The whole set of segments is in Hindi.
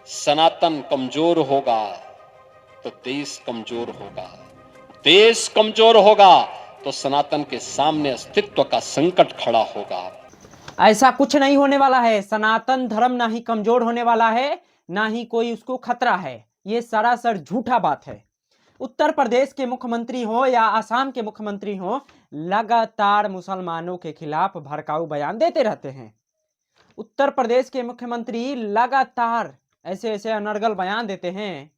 सनातन कमजोर होगा तो देश कमजोर होगा, देश कमजोर होगा तो सनातन के सामने अस्तित्व का संकट खड़ा होगा। ऐसा कुछ नहीं होने वाला है। सनातन धर्म ना ही कमजोर होने वाला है, ना ही कोई उसको खतरा है। ये सरासर झूठा बात है। उत्तर प्रदेश के मुख्यमंत्री हो या आसाम के मुख्यमंत्री हो, लगातार मुसलमानों के खिलाफ भड़काऊ बयान देते रहते हैं। उत्तर प्रदेश के मुख्यमंत्री लगातार ऐसे ऐसे अनर्गल बयान देते हैं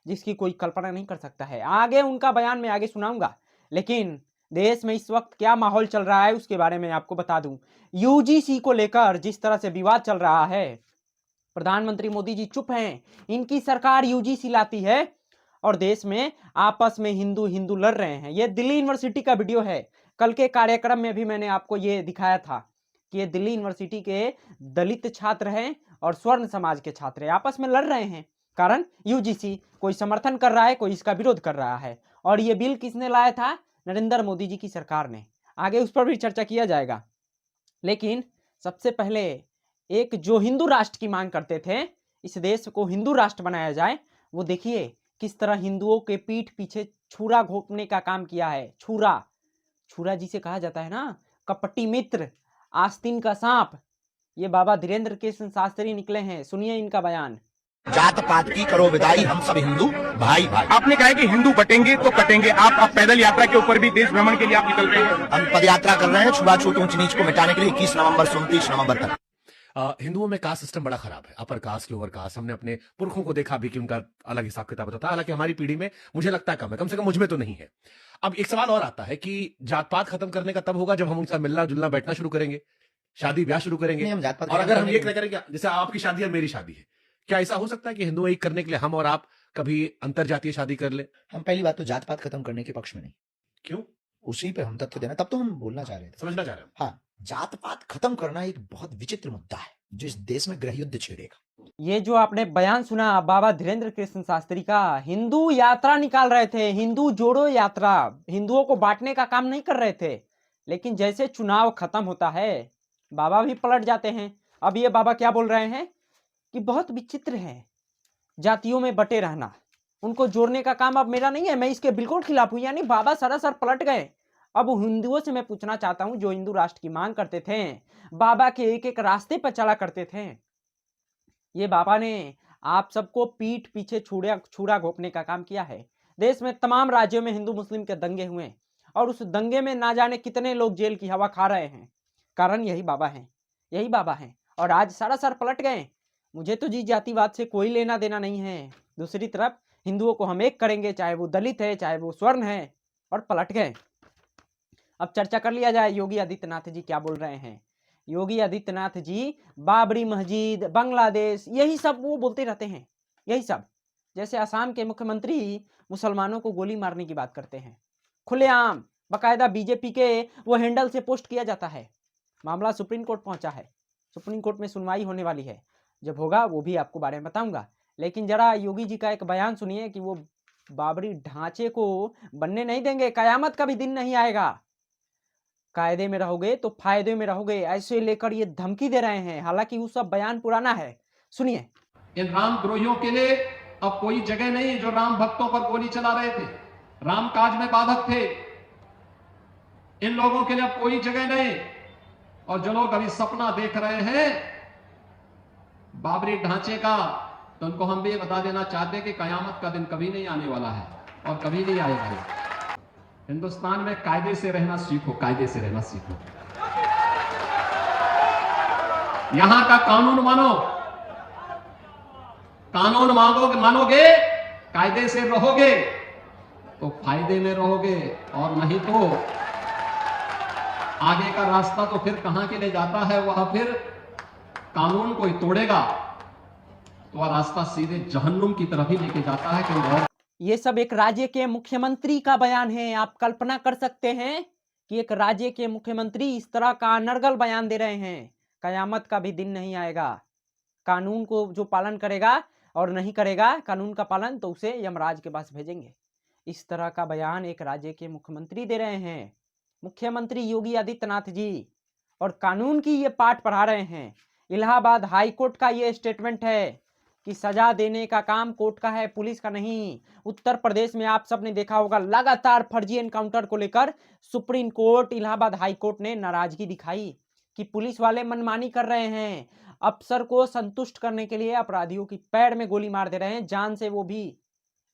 जिसकी कोई कल्पना नहीं कर सकता है। आगे उनका बयान मैं आगे सुनाऊंगा, लेकिन देश में इस वक्त क्या माहौल चल रहा है उसके बारे में आपको बता दूं। यूजीसी को लेकर जिस तरह से विवाद चल रहा है, प्रधानमंत्री मोदी जी चुप हैं। इनकी सरकार यूजीसी लाती है और देश में आपस में हिंदू हिंदू लड़ रहे हैं। ये दिल्ली यूनिवर्सिटी का वीडियो है। कल के कार्यक्रम में भी मैंने आपको ये दिखाया था कि ये दिल्ली यूनिवर्सिटी के दलित छात्र हैं और स्वर्ण समाज के छात्र हैं, आपस में लड़ रहे हैं। कारण यूजीसी कोई समर्थन कर रहा है, कोई इसका विरोध कर रहा है। और ये बिल किसने लाया था? नरेंद्र मोदी जी की सरकार ने। आगे उस पर भी चर्चा किया जाएगा, लेकिन सबसे पहले एक जो हिंदू राष्ट्र की मांग करते थे, इस देश को हिंदू राष्ट्र बनाया जाए, वो देखिए किस तरह हिंदुओं के पीठ पीछे छुरा घोंपने का काम किया है। छुरा, छुरा जिसे कहा जाता है ना, कपटी मित्र, आस्तीन का सांप। ये बाबा धीरेन्द्र कृष्ण शास्त्री निकले हैं, सुनिए इनका बयान। जात पात की करो विदाई, हम सब हिंदू भाई भाई। आपने कहा है कि हिंदू बटेंगे तो कटेंगे। आप पैदल यात्रा के ऊपर भी देश भ्रमण के लिए आप निकल रहे हैं। हम पद यात्रा कर रहे हैं छुआछूत ऊंच नीच को मिटाने के लिए 21 नवंबर से 29 नवंबर तक। हिंदुओं में कास्ट सिस्टम बड़ा खराब है, अपर कास्ट लोअर कास्ट। हमने अपने पुरखों को देखा भी कि उनका अलग हिसाब किताब होता था, हालांकि हमारी पीढ़ी में मुझे लगता है कम है, कम से कम मुझ में तो नहीं है। अब एक सवाल और आता है कि जात पात खत्म करने का तब होगा जब हम उनके साथ मिलना जुलना बैठना शुरू करेंगे, शादी ब्याह शुरू करेंगे। हम जात पात और अगर हम ये करेंगे, जैसे आपकी शादी है मेरी शादी है, क्या ऐसा हो सकता है कि हिंदू एक करने के लिए हम और आप कभी अंतर जातीय शादी कर ले? हम पहली बात तो जात पात खत्म करने के पक्ष में नहीं। क्यों? उसी पे हम तथ्य देना, तब तो हम बोलना चाह रहे थे, समझना चाह रहे हैं। हाँ, जात पात खत्म करना एक बहुत विचित्र मुद्दा है जो इस देश में गृह युद्ध छेड़ेगा। ये जो आपने बयान सुना बाबा धीरेन्द्र कृष्ण शास्त्री का, हिंदू यात्रा निकाल रहे थे, हिंदू जोड़ो यात्रा, हिंदुओं को बांटने का काम नहीं कर रहे थे। लेकिन जैसे चुनाव खत्म होता है, बाबा भी पलट जाते हैं। अब ये बाबा क्या बोल रहे हैं कि बहुत विचित्र है जातियों में बटे रहना, उनको जोड़ने का काम अब मेरा नहीं है, मैं इसके बिल्कुल खिलाफ हूं। यानी बाबा सरासर पलट गए। अब हिंदुओं से मैं पूछना चाहता हूं, जो हिंदू राष्ट्र की मांग करते थे, बाबा के एक एक रास्ते पर चला करते थे, ये बाबा ने आप सबको पीठ पीछे छुरा घोंपने का काम किया है। देश में तमाम राज्यों में हिंदू मुस्लिम के दंगे हुए और उस दंगे में ना जाने कितने लोग जेल की हवा खा रहे हैं। कारण यही बाबा हैं, यही बाबा हैं। और आज सरासर पलट गए। मुझे तो जी जातिवाद से कोई लेना देना नहीं है। दूसरी तरफ हिंदुओं को हम एक करेंगे, चाहे वो दलित है चाहे वो स्वर्ण है, और पलट गए। अब चर्चा कर लिया जाए योगी आदित्यनाथ जी क्या बोल रहे हैं। योगी आदित्यनाथ जी बाबरी मस्जिद, बांग्लादेश, यही सब वो बोलते रहते हैं, यही सब। जैसे असम के मुख्यमंत्री मुसलमानों को गोली मारने की बात करते हैं, खुलेआम बकायदा बीजेपी के वो हैंडल से पोस्ट किया जाता है। मामला सुप्रीम कोर्ट पहुंचा है, सुप्रीम कोर्ट में सुनवाई होने वाली है। जब होगा वो भी आपको बारे में बताऊंगा। लेकिन जरा योगी जी का एक बयान सुनिए कि वो बाबरी ढांचे को बनने नहीं देंगे, कयामत का भी दिन नहीं आएगा, कायदे में रहोगे तो फायदे में रहोगे, ऐसे लेकर ये धमकी दे रहे हैं। हालांकि वो सब बयान पुराना है, सुनिए। इन राम द्रोहियों के लिए अब कोई जगह नहीं जो राम भक्तों पर गोली चला रहे थे, राम काज में बाधक थे। इन लोगों के लिए अब कोई जगह नहीं। और जो लोग अभी सपना देख रहे हैं बाबरी ढांचे का, तो उनको हम भी बता देना चाहते हैं कि कयामत का दिन कभी नहीं आने वाला है और कभी नहीं आएगा। हिंदुस्तान में कायदे से रहना सीखो, कायदे से रहना सीखो। यहां का कानून मानो, कानून मानोगे, कायदे से रहोगे तो फायदे में रहोगे, और नहीं तो आगे का रास्ता तो फिर कहां के लिए जाता है, वह फिर कानून कोई तोड़ेगा तो वह रास्ता सीधे जहन्नुम की तरफ ही लेके जाता है। क्योंकि ये सब एक राज्य के मुख्यमंत्री का बयान है। आप कल्पना कर सकते हैं कि एक राज्य के मुख्यमंत्री इस तरह का अनर्गल बयान दे रहे हैं। कयामत का भी दिन नहीं आएगा, कानून को जो पालन करेगा और नहीं करेगा कानून का पालन, तो उसे यमराज के पास भेजेंगे। इस तरह का बयान एक राज्य के मुख्यमंत्री दे रहे हैं, मुख्यमंत्री योगी आदित्यनाथ जी, और कानून की ये पाठ पढ़ा रहे हैं। इलाहाबाद हाईकोर्ट का ये स्टेटमेंट है कि सजा देने का काम कोर्ट का है, पुलिस का नहीं। उत्तर प्रदेश में आप सबने देखा होगा लगातार फर्जी एनकाउंटर को लेकर supreme court, Allahabad high court ने नाराजगी दिखाई कि पुलिस वाले मनमानी कर रहे हैं, अफसर को संतुष्ट करने के लिए अपराधियों की पैर में गोली मार दे रहे हैं, जान से वो भी।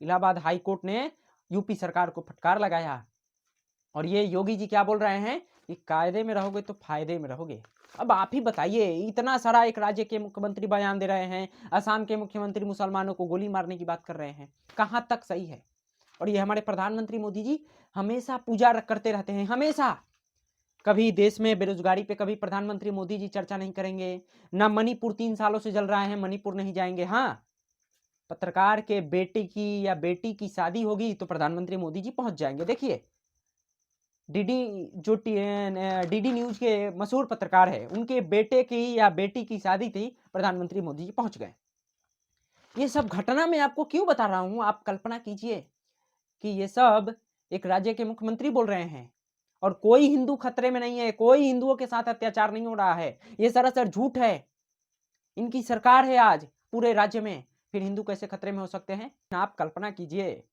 इलाहाबाद हाई कोर्ट ने यूपी सरकार को फटकार लगाया। और ये योगी जी क्या बोल रहे हैं कि कायदे में रहोगे तो फायदे में रहोगे। अब आप ही बताइए, इतना सारा एक राज्य के मुख्यमंत्री बयान दे रहे हैं, असम के मुख्यमंत्री मुसलमानों को गोली मारने की बात कर रहे हैं, कहां तक सही है? और ये हमारे प्रधानमंत्री मोदी जी हमेशा पूजा करते रहते हैं, हमेशा। कभी देश में बेरोजगारी पे कभी प्रधानमंत्री मोदी जी चर्चा नहीं करेंगे, ना मणिपुर 3 सालों से जल रहा है, मणिपुर नहीं जाएंगे। हाँ, पत्रकार के बेटे की या बेटी की शादी होगी तो प्रधानमंत्री मोदी जी पहुंच जाएंगे। देखिए डीडी न्यूज के मशहूर पत्रकार है, उनके बेटे की या बेटी की शादी थी, प्रधानमंत्री मोदी जी पहुंच गए। ये सब घटना मैं आपको क्यों बता रहा हूं, आप कल्पना कीजिए कि ये सब एक राज्य के मुख्यमंत्री बोल रहे हैं और कोई हिंदू खतरे में नहीं है, कोई हिंदुओं के साथ अत्याचार नहीं हो रहा है। ये सरासर झूठ है। इनकी सरकार है आज पूरे राज्य में, फिर हिंदू कैसे खतरे में हो सकते हैं? आप कल्पना कीजिए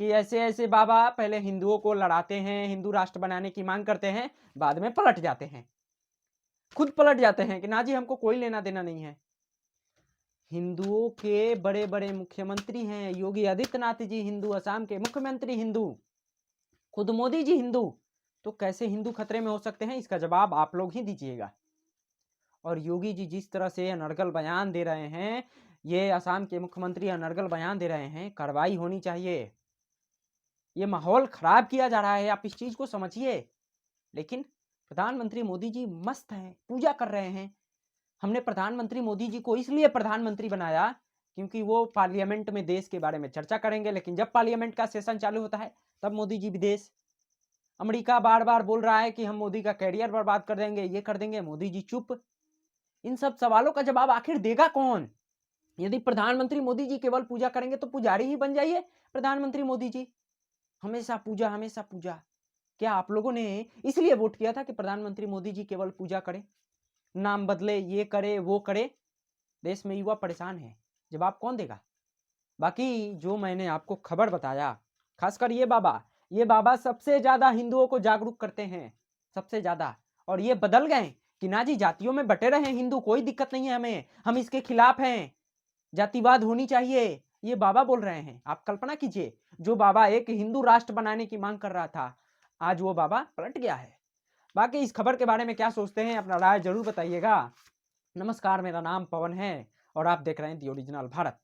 कि ऐसे ऐसे बाबा पहले हिंदुओं को लड़ाते हैं, हिंदू राष्ट्र बनाने की मांग करते हैं, बाद में पलट जाते हैं, खुद पलट जाते हैं कि ना जी हमको कोई लेना देना नहीं है। हिंदुओं के बड़े बड़े मुख्यमंत्री हैं, योगी आदित्यनाथ जी हिंदू, असम के मुख्यमंत्री हिंदू, खुद मोदी जी हिंदू, तो कैसे हिंदू खतरे में हो सकते हैं? इसका जवाब आप लोग ही दीजिएगा। और योगी जी जिस तरह से अनर्गल बयान दे रहे हैं, ये असम के मुख्यमंत्री अनर्गल बयान दे रहे हैं, कार्रवाई होनी चाहिए। ये माहौल खराब किया जा रहा है, आप इस चीज को समझिए। लेकिन प्रधानमंत्री मोदी जी मस्त हैं, पूजा कर रहे हैं। हमने प्रधानमंत्री मोदी जी को इसलिए प्रधानमंत्री बनाया क्योंकि वो पार्लियामेंट में देश के बारे में चर्चा करेंगे, लेकिन जब पार्लियामेंट का सेशन चालू होता है तब मोदी जी विदेश। अमेरिका बार बार बोल रहा है कि हम मोदी का कैरियर बर्बाद कर देंगे, ये कर देंगे, मोदी जी चुप। इन सब सवालों का जवाब आखिर देगा कौन? यदि प्रधानमंत्री मोदी जी केवल पूजा करेंगे तो पुजारी ही बन जाइए प्रधानमंत्री मोदी जी। हमेशा पूजा, हमेशा पूजा। क्या आप लोगों ने इसलिए वोट किया था कि प्रधानमंत्री मोदी जी केवल पूजा करें, नाम बदले, ये करे वो करे? देश में युवा परेशान है, जवाब कौन देगा? बाकी जो मैंने आपको खबर बताया, खासकर ये बाबा सबसे ज्यादा हिंदुओं को जागरूक करते हैं, सबसे ज्यादा। और ये बदल गए कि ना जी जातियों में बटे रहे हिंदू, कोई दिक्कत नहीं है हमें, हम इसके खिलाफ हैं, जातिवाद होनी चाहिए, ये बाबा बोल रहे हैं। आप कल्पना कीजिए, जो बाबा एक हिंदू राष्ट्र बनाने की मांग कर रहा था, आज वो बाबा पलट गया है। बाकी इस खबर के बारे में क्या सोचते हैं, अपना राय जरूर बताइएगा। नमस्कार, मेरा नाम पवन है और आप देख रहे हैं दी ओरिजिनल भारत।